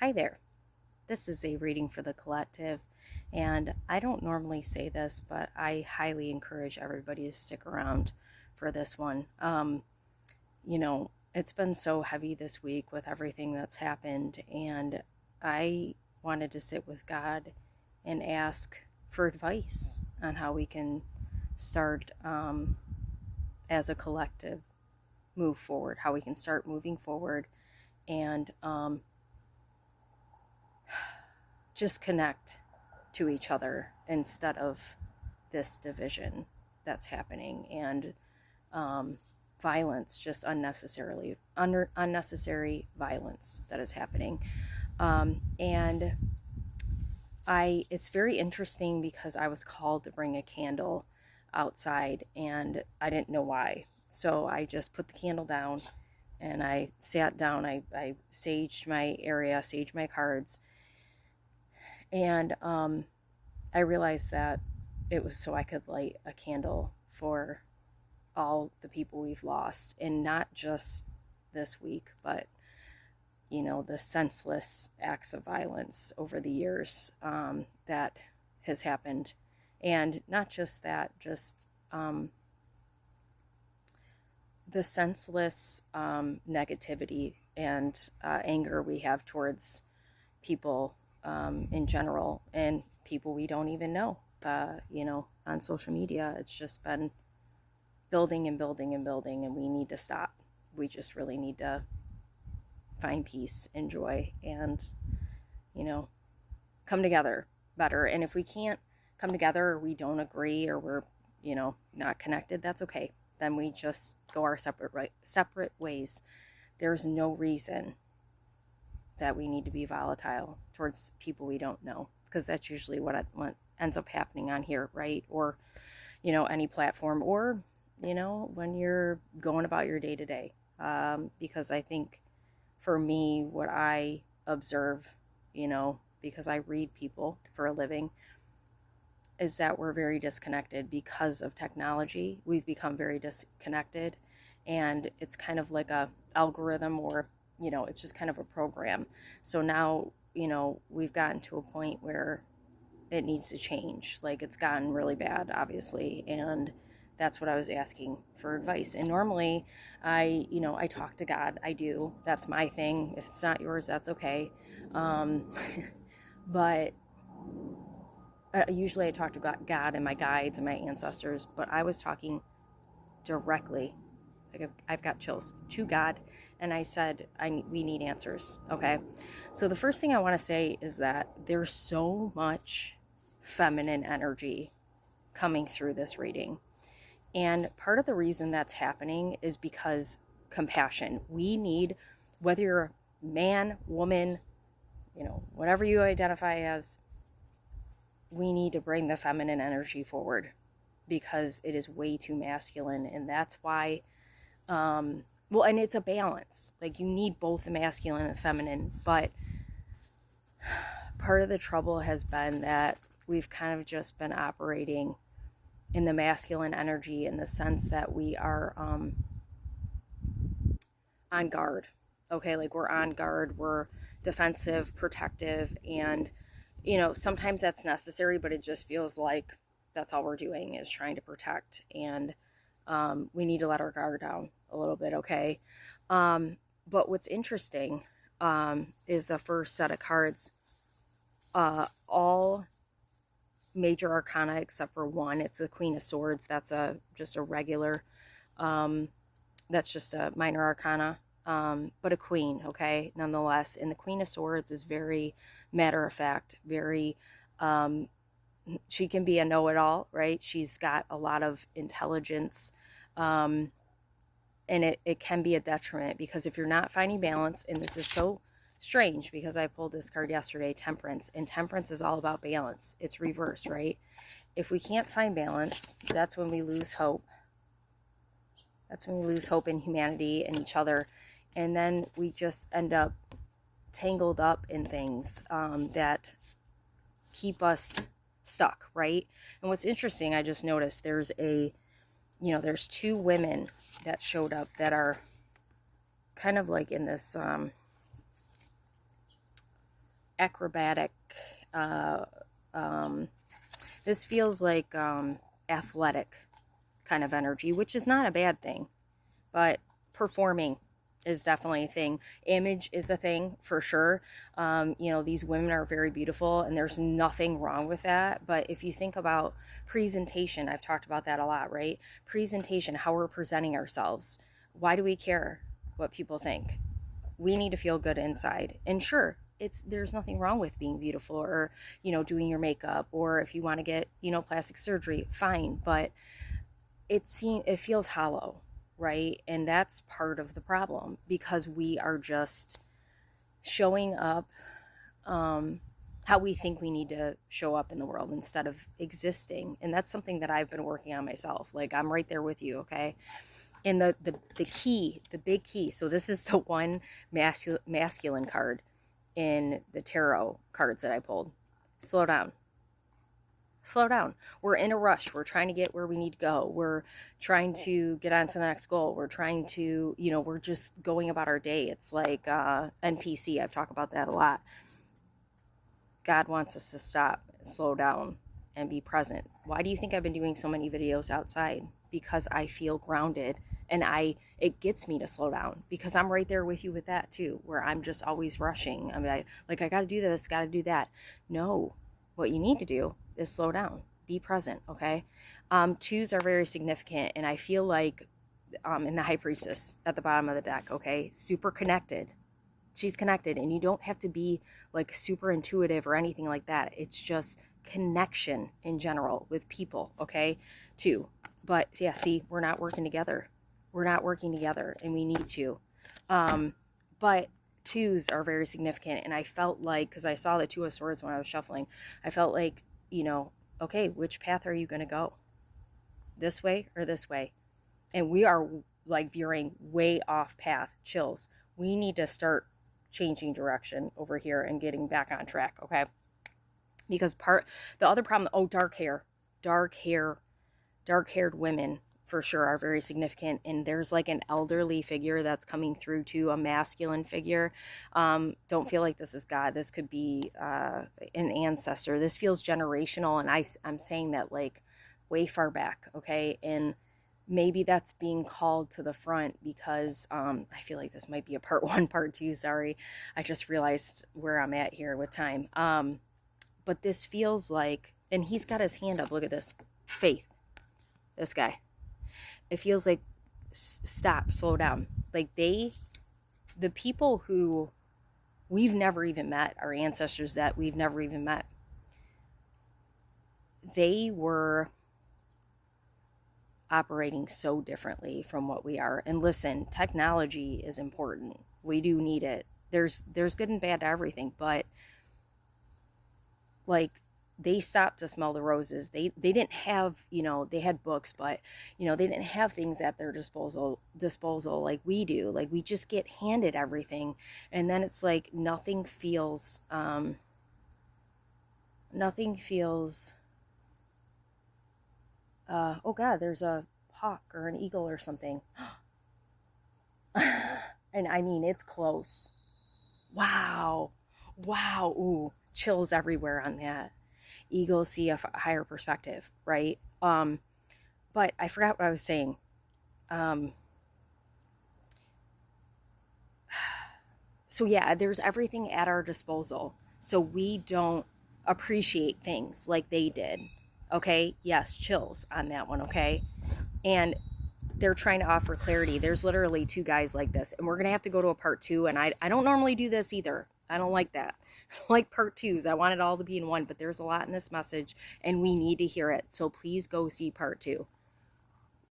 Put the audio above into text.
Hi there. This is a reading for the collective, and I don't normally say this, but I highly encourage everybody to stick around for this one. It's been so heavy this week with everything that's happened, and I wanted to sit with God and ask for advice on how we can start as a collective move forward, how we can start moving forward and just connect to each other instead of this division that's happening and violence, just unnecessary violence that is happening. And it's very interesting because I was called to bring a candle outside and I didn't know why. So I just put the candle down and I sat down. I saged my area, saged my cards, and I realized that it was so I could light a candle for all the people we've lost, and not just this week, but the senseless acts of violence over the years that has happened. And not just that, just the senseless negativity and anger we have towards people in general, and people we don't even know. On social media, it's just been building and building and building, and we need to stop. We just really need to find peace and joy and, come together better. And if we can't come together, or we don't agree, or we're, not connected, that's okay. Then we just go our separate ways. There's no reason that we need to be volatile towards people we don't know, because that's usually what ends up happening on here, right? Or, any platform, or, when you're going about your day to day. Because I think for me, what I observe, because I read people for a living, is that we're very disconnected because of technology. We've become very disconnected, and it's kind of like a algorithm, or it's just kind of a program. So now, we've gotten to a point where it needs to change. Like, it's gotten really bad, obviously, and that's what I was asking for advice. And normally I talk to God. I do. That's my thing. If it's not yours, that's okay. But usually I talk to God and my guides and my ancestors, but I was talking directly, like I've got chills, to God. And I said, we need answers. Okay. So the first thing I want to say is that there's so much feminine energy coming through this reading. And part of the reason that's happening is because compassion. We need, whether you're a man, woman, whatever you identify as, we need to bring the feminine energy forward, because it is way too masculine. And that's why, and it's a balance. Like, you need both the masculine and the feminine. But part of the trouble has been that we've kind of just been operating in the masculine energy, in the sense that we are on guard. Okay, like, we're on guard, we're defensive, protective, and sometimes that's necessary, but it just feels like that's all we're doing, is trying to protect. And we need to let our guard down a little bit, okay? But what's interesting is the first set of cards, all major arcana except for one. It's a Queen of Swords. That's just a regular, that's just a minor arcana, but a queen, okay, nonetheless. And the Queen of Swords is very matter of fact, very, she can be a know-it-all, right? She's got a lot of intelligence, and it can be a detriment, because if you're not finding balance, and this is so strange because I pulled this card yesterday, Temperance, and Temperance is all about balance. It's reverse, right? If we can't find balance, that's when we lose hope. That's when we lose hope in humanity and each other. And then we just end up tangled up in things that keep us stuck, right? And what's interesting, I just noticed there's there's two women that showed up that are kind of like in this acrobatic, uh, this feels like athletic kind of energy, which is not a bad thing, but performing is definitely a thing. Image is a thing for sure. These women are very beautiful and there's nothing wrong with that. But if you think about presentation, I've talked about that a lot, right? Presentation, how we're presenting ourselves. Why do we care what people think? We need to feel good inside. And sure, there's nothing wrong with being beautiful or, doing your makeup, or if you want to get, plastic surgery, fine. But it feels hollow, right? And that's part of the problem, because we are just showing up how we think we need to show up in the world instead of existing. And that's something that I've been working on myself. Like, I'm right there with you, okay? And the key, the big key, so this is the one masculine card in the tarot cards that I pulled. Slow down. Slow down. We're in a rush. We're trying to get where we need to go. We're trying to get on to the next goal. We're trying to, we're just going about our day. It's like NPC. I've talked about that a lot. God wants us to stop, slow down, and be present. Why do you think I've been doing so many videos outside? Because I feel grounded, and it gets me to slow down, because I'm right there with you with that too, where I'm just always rushing. I mean, I got to do this, got to do that. No, what you need to do is slow down, be present, okay? Twos are very significant, and I feel like in the High Priestess at the bottom of the deck, okay, super connected. She's connected, and you don't have to be like super intuitive or anything like that. It's just connection in general with people, okay? Two. But yeah, see, we're not working together. We're not working together, and we need to. But twos are very significant, and I felt like, because I saw the Two of Swords when I was shuffling, I felt like, okay, which path are you going to go? This way or this way? And we are like veering way off path. Chills. We need to start changing direction over here and getting back on track, okay? Because the other problem, dark-haired women for sure are very significant, and there's like an elderly figure that's coming through to a masculine figure. Don't feel like this is God. This could be an ancestor. This feels generational, and I'm saying that like way far back, okay? And maybe that's being called to the front because I feel like this might be a part 1, part 2. Sorry, I just realized where I'm at here with time. But this feels like, and he's got his hand up. Look at this. Faith. This guy. It feels like stop, slow down. Like the people who we've never even met, our ancestors that we've never even met, they were operating so differently from what we are. And listen, technology is important. We do need it. There's good and bad to everything, but like, they stopped to smell the roses. They didn't have, they had books, but they didn't have things at their disposal like we do. Like, we just get handed everything, and then it's like nothing feels oh God, there's a hawk or an eagle or something. And I mean, it's close. Wow. Ooh, chills everywhere on that. Eagles see a higher perspective, right? But I forgot what I was saying. So yeah, there's everything at our disposal, so we don't appreciate things like they did, okay? Yes, chills on that one, okay? And they're trying to offer clarity. There's literally 2 guys like this, and we're gonna have to go to a part 2, and I don't normally do this either. I don't like that. I don't like part 2s. I want it all to be in one, but there's a lot in this message, and we need to hear it. So please go see part 2.